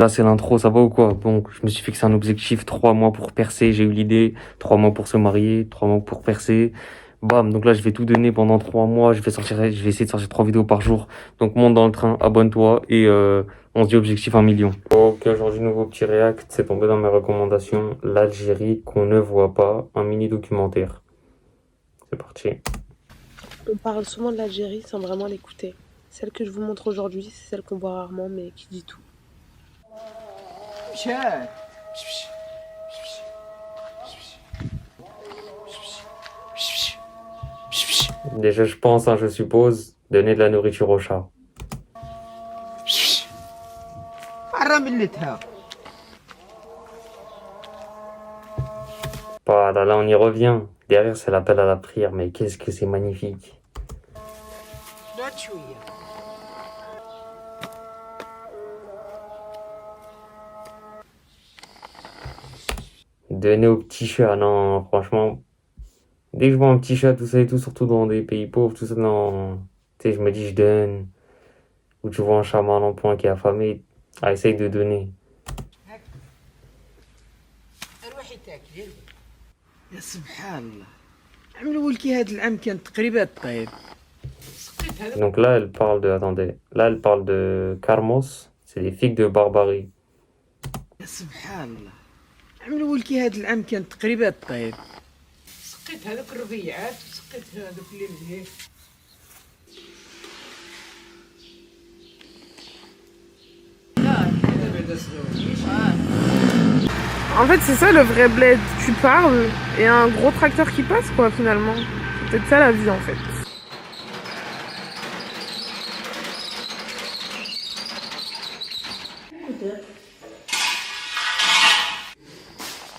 Là, c'est l'intro, ça va ou quoi? Bon, je me suis fixé un objectif, 3 mois pour percer, j'ai eu l'idée, 3 mois pour se marier, 3 mois pour percer. Bam, donc là, je vais tout donner pendant 3 mois, je vais essayer de sortir 3 vidéos par jour. Donc monte dans le train, abonne-toi et on se dit objectif 1 million. Ok, aujourd'hui, nouveau petit react, c'est tombé dans mes recommandations, l'Algérie qu'on ne voit pas, un mini documentaire. C'est parti. On parle souvent de l'Algérie sans vraiment l'écouter. Celle que je vous montre aujourd'hui, c'est celle qu'on voit rarement, mais qui dit tout. Déjà, je pense, je suppose, donner de la nourriture au chat. Voilà, là, on y revient. Derrière, c'est l'appel à la prière, mais qu'est-ce que c'est magnifique. Donner au petit chat, non, franchement. Dès que je vois un petit chat, tout ça et tout, surtout dans des pays pauvres, tout ça, non. Tu sais, je me dis, je donne. Ou tu vois un chat mal en point qui est affamé, essaye de donner. يا سبحان الله عملوا ولكي هاد العام كانت تقريبا طيب. Donc là, elle parle de. Attendez. Là, elle parle de Carmos. C'est les figues de Barbarie. يا سبحان الله عملوا ولكي هاد العام كانت تقريبا طيب. سقيت هذوك الربيعات وسقيت هذوك اللي مزيان. En fait, c'est ça le vrai bled. Tu parles et un gros tracteur qui passe, quoi, finalement. C'est peut-être ça la vie, en fait.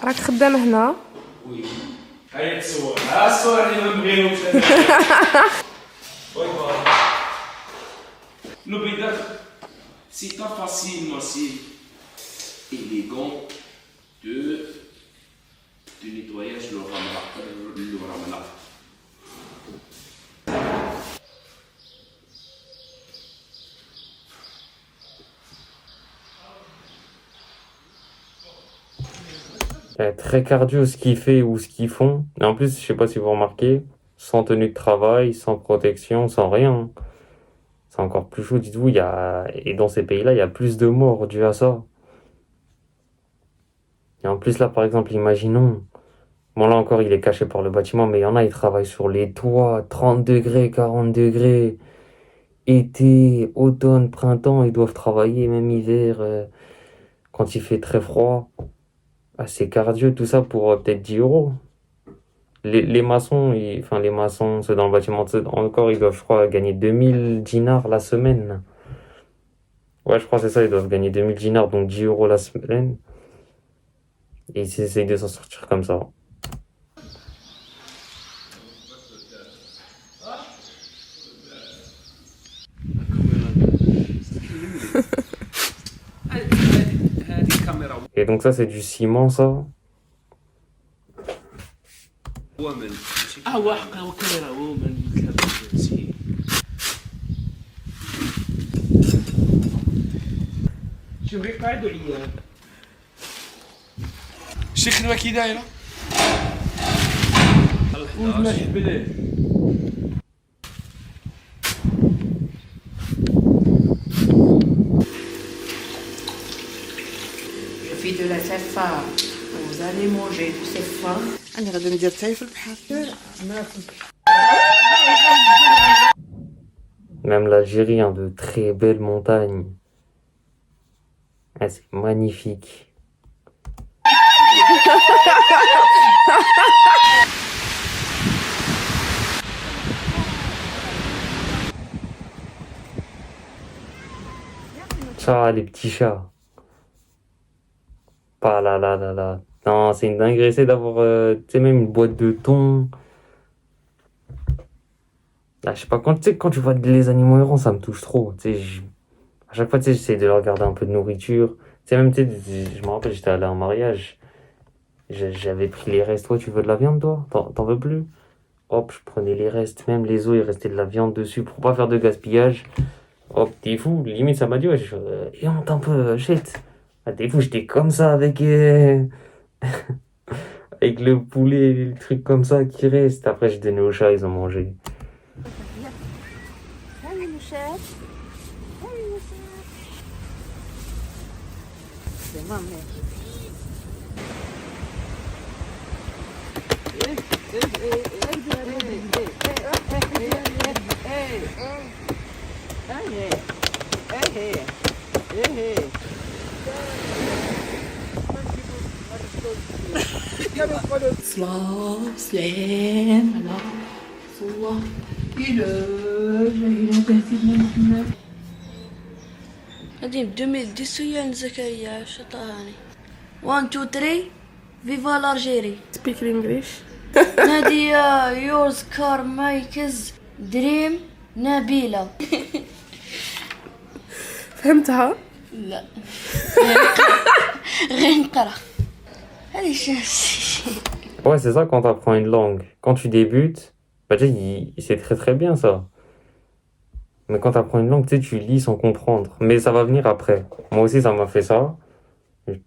راك خدام هنا. هاي الصور الصور اللي ما نبغيهمش Le bédard, c'est pas facile, moi, c'est élégant de nettoyage le ramala. C'est très cardio ce qu'il fait ou ce qu'ils font. Et en plus, je sais pas si vous remarquez, sans tenue de travail, sans protection, sans rien. C'est encore plus chaud, dites-vous. Et dans ces pays-là, il y a plus de morts dû à ça. Et en plus, là, par exemple, imaginons. Bon, là encore, il est caché par le bâtiment, mais il y en a, ils travaillent sur les toits, 30 degrés, 40 degrés. Été, automne, printemps, ils doivent travailler, même hiver, quand il fait très froid. C'est cardio, tout ça pour peut-être 10 euros. Les maçons, les maçons, ceux dans le bâtiment, encore, ils doivent, je crois, gagner 2000 dinars la semaine. Ouais, je crois que c'est ça, ils doivent gagner 2000 dinars, donc 10 euros la semaine. Et ils essayent de s'en sortir comme ça. Et donc ça, c'est du ciment, ça. وحقه وكاميرا ومن شوف غير قاعد وعيان شي خدمه كي دايره وما حبلاه Je fais de la safa. Vous allez manger du safa. انا غادي ندير تاي في البحر. Même l'Algérie, hein, de très belles montagnes. C'est magnifique. Ça, les petits chats. Pas là, là, là, là. Non, c'est une dinguerie, essayer d'avoir, tu sais, même une boîte de thon. Là, je sais pas, quand tu vois les animaux errants, ça me touche trop. Tu sais, à chaque fois, tu sais, j'essaie de leur garder un peu de nourriture. Tu sais, même, tu sais, je me rappelle, j'étais allé à un mariage. J'avais pris les restes. Toi, tu veux de la viande, toi? T'en veux plus? Hop, je prenais les restes. Même les os, il restait de la viande dessus pour pas faire de gaspillage. Hop, t'es fou. Limite, ça m'a dit, ouais, et honte un peu, jette. Ah, des fois, j'étais comme ça avec, avec le poulet, le truc comme ça qui reste. Après, je donnais aux chats, ils ont mangé. صلاة سلام على رسول الله إله إلا سيدنا محمد. قديم 2010 ويا زكريا شطهاني 1 2 3 فيفا الارجيري سبيك الانجليش. نادية يورز كار مايكز دريم نبيلة. فهمتها؟ لا غير نقرا هذه شي. Ouais, c'est ça quand tu apprends une langue. Quand tu débutes, bah, déjà, c'est très très bien ça. Mais quand tu apprends une langue, tu sais, tu lis sans comprendre. Mais ça va venir après. Moi aussi, ça m'a fait ça.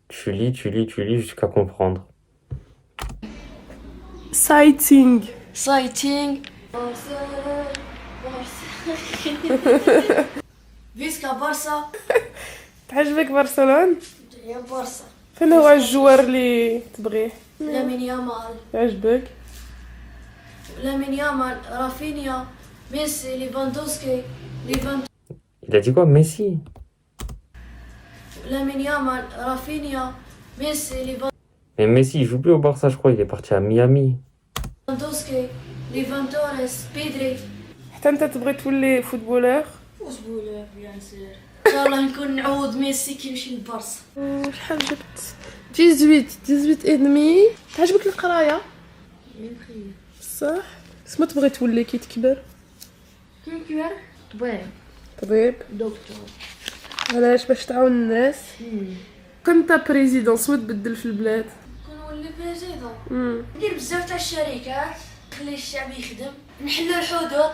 Tu lis jusqu'à comprendre. Sighting. سايتينغ فيسكا بارسا. تعجبك برشلونة؟ يا بارسا فين هو الجوار اللي تبغيه؟ لامين يامال يعجبك؟ لامين يامال رافينيا ميسي ليفاندوسكي Il a dit quoi, Messi? لامين يامال رافينيا ميسي Mais Messi, il joue plus au Barça, je crois. Il est parti à Miami. ليفاندوسكي ليفانتوريس بيدري. حتى انت تبغي تولي فوتبولور؟ وزبولة بيان سير ان شاء الله نكون نعوض ميسي كي يمشي للبارسا. شحال جبت؟ 18 ادمي. تعجبك القرايه؟ صح. اسما تبغي تولي كي تكبر؟ كي كبر طبيب طبيب. دكتور. علاش؟ باش تعاون الناس. كنت بريزيدون سما تبدل في البلاد. كنولي بريزيدون ندير بزاف تاع الشركات نخلي الشعب يخدم نحلو الحدود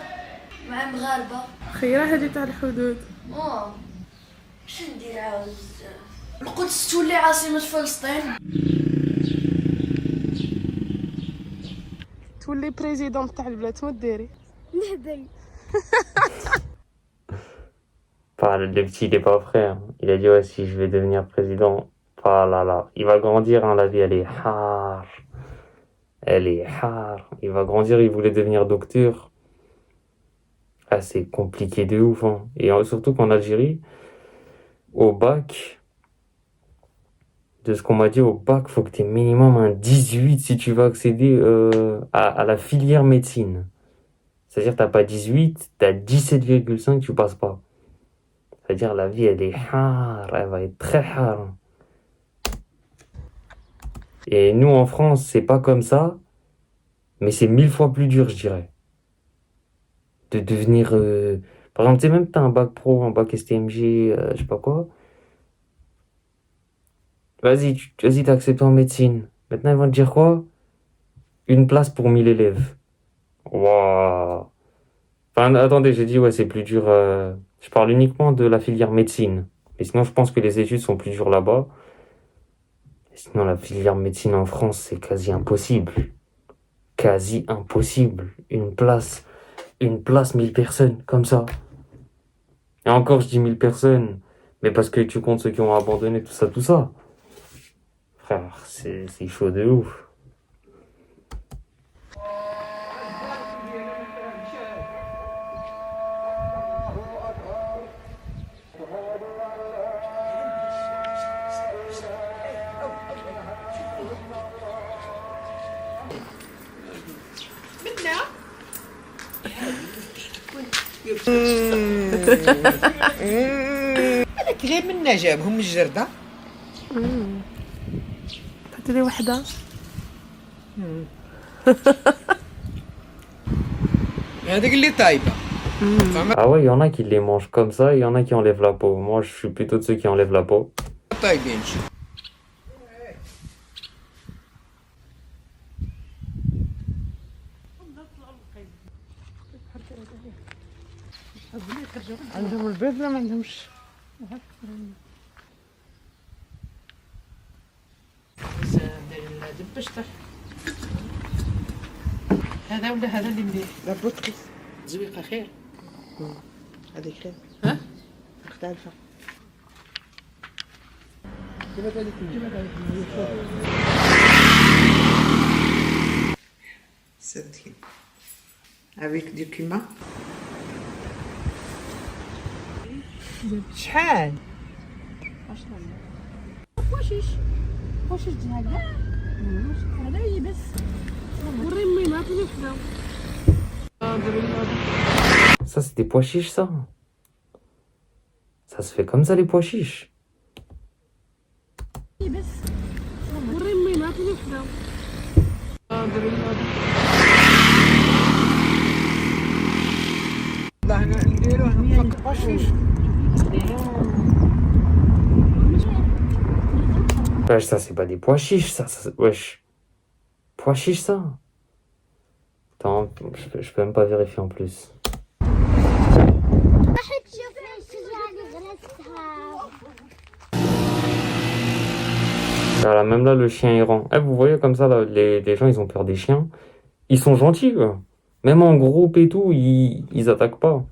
مع المغاربه. خيره هادي تاع الحدود. واش ندير عاود بزاف. القدس تولي عاصمة فلسطين. تولي بريزيدون تاع البلاد شنو ديري؟ نهبل. Le petit, il est pas prêt. Hein. Il a dit, ouais, si je vais devenir président, ah là là, il va grandir, hein, la vie, elle est hard. Elle est hard. Il va grandir, il voulait devenir docteur. Ah, c'est compliqué de ouf. Hein. Et surtout qu'en Algérie, au bac, de ce qu'on m'a dit, au bac, faut que tu aies minimum un 18 si tu veux accéder à la filière médecine. C'est-à-dire, t'as pas 18, t'as 17,5, tu passes pas. C'est-à-dire, la vie, elle est hard, elle va être très hard. Et nous, en France, c'est pas comme ça, mais c'est 1000 fois plus dur, je dirais. De devenir... Par exemple, tu sais, même t'as un bac pro, un bac STMG, je sais pas quoi. Vas-y, t'es accepté en médecine. Maintenant, ils vont te dire quoi? Une place pour 1000 élèves. Waouh. Enfin, attendez, j'ai dit, ouais, c'est plus dur... Je parle uniquement de la filière médecine. Mais sinon, je pense que les études sont plus dures là-bas. Sinon, la filière médecine en France, c'est quasi impossible. Quasi impossible. Une place, 1000 personnes, comme ça. Et encore, je dis 1000 personnes, mais parce que tu comptes ceux qui ont abandonné, tout ça. Frère, c'est chaud de ouf. هذاك غير منا جابهم الجردة. حتى لي وحده. هذاك اللي طايبة. Ah ouais, il y en a qui les mangent comme ça, il y en a qui enlèvent la peau. Moi, je suis plutôt de ceux qui enlèvent la peau. طايبين شي. عندهم البيض ولا ما عندهمش؟ باش طيح هذا ولا هذا اللي مليح لا بوتري زويقه خير هذيك خير ها مختلفه صدقي avec du cumin شحال بوشيش دي هكذا هذا هي بس وري امي ما تولي وحده Ça, c'est des pois chiches, ça. Ça se fait comme ça, les pois chiches. بس وري امي ما تولي وحده لا نديروه نفك باشيش Wesh, ça, c'est pas des pois chiches, ça. Wesh. Pois chiches, ça. Attends, je peux même pas vérifier en plus. Voilà, même là, le chien errant. Eh, vous voyez comme ça, là, les gens, ils ont peur des chiens. Ils sont gentils, quoi. Même en groupe et tout, ils attaquent pas.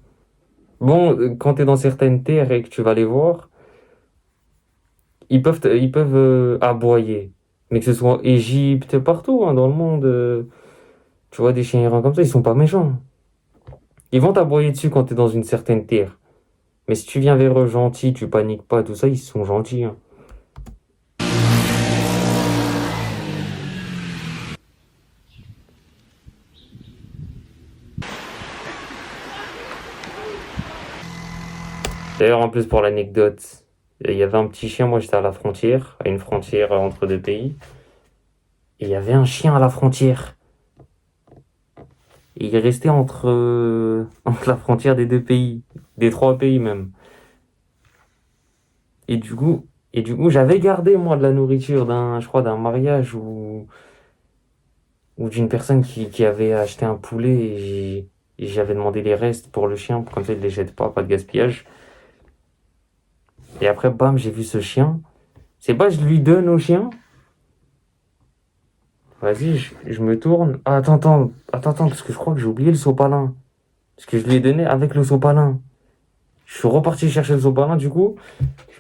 Bon, quand t'es dans certaines terres et que tu vas les voir, ils peuvent aboyer. Mais que ce soit en Égypte, partout, hein, dans le monde, tu vois des chiens errants comme ça, ils sont pas méchants. Ils vont t'aboyer dessus quand t'es dans une certaine terre. Mais si tu viens vers eux gentil, tu paniques pas, tout ça, ils sont gentils, hein. D'ailleurs, en plus, pour l'anecdote, il y avait un petit chien, moi j'étais à la frontière, à une frontière entre deux pays. Et il y avait un chien à la frontière. Et il est resté entre la frontière des deux pays, des trois pays même. Et du coup, j'avais gardé, moi, de la nourriture je crois, d'un mariage ou d'une personne qui avait acheté un poulet et j'avais demandé les restes pour le chien, comme ça il les jette pas de gaspillage. Et après, bam, j'ai vu ce chien. C'est pas, je lui donne au chien. Vas-y, je me tourne. Ah, attends, parce que je crois que j'ai oublié le sopalin. Parce que je lui ai donné avec le sopalin. Je suis reparti chercher le sopalin, du coup.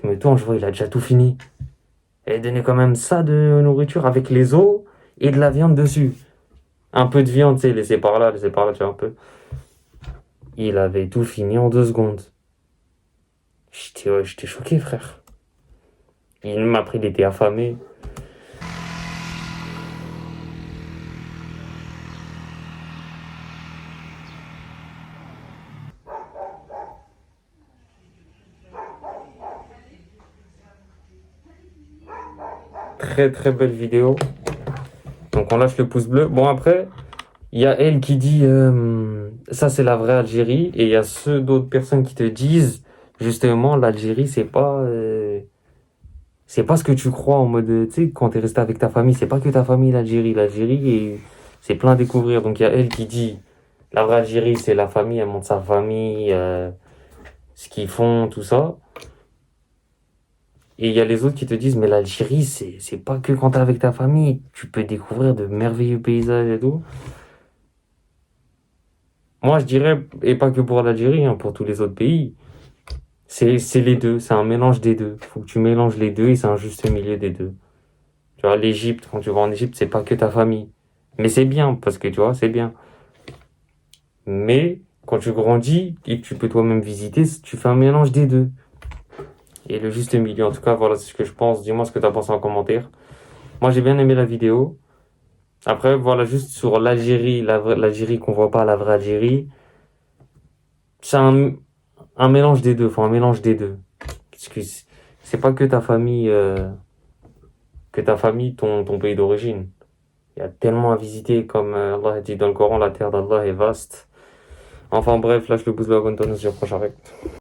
Je me tourne, je vois, il a déjà tout fini. Il a donné quand même ça de nourriture avec les os et de la viande dessus. Un peu de viande, tu sais, laissé par là, tu vois, un peu. Il avait tout fini en 2 secondes. J'étais choqué, frère. Il m'a pris, il était affamé. Très très belle vidéo. Donc on lâche le pouce bleu. Bon, après, il y a elle qui dit ça c'est la vraie Algérie. Et il y a ceux d'autres personnes qui te disent justement l'Algérie c'est pas ce que tu crois en mode, tu sais, quand t'es resté avec ta famille, c'est pas que ta famille l'Algérie. L'Algérie c'est plein à découvrir. Donc il y a elle qui dit la vraie Algérie c'est la famille, elle montre sa famille, ce qu'ils font, tout ça. Et il y a les autres qui te disent, mais l'Algérie, c'est pas que quand t'es avec ta famille. Tu peux découvrir de merveilleux paysages et tout. Moi, je dirais, et pas que pour l'Algérie, hein, pour tous les autres pays, c'est les deux. C'est un mélange des deux. Faut que tu mélanges les deux et c'est un juste milieu des deux. Tu vois, l'Égypte, quand tu vas en Égypte, c'est pas que ta famille. Mais c'est bien, parce que tu vois, c'est bien. Mais quand tu grandis et que tu peux toi-même visiter, tu fais un mélange des deux. Et le juste milieu, en tout cas, voilà, c'est ce que je pense. Dis-moi ce que tu as pensé en commentaire. Moi, j'ai bien aimé la vidéo. Après, voilà, juste sur l'Algérie, l'Algérie qu'on voit pas, la vraie Algérie. C'est un mélange des deux, enfin un mélange des deux. Parce que c'est pas que ta famille, ton pays d'origine. Il y a tellement à visiter, comme Allah dit dans le Coran, la terre d'Allah est vaste. Enfin bref, lâche le pouce bleu, abonne-toi, nous se dit au prochain rect.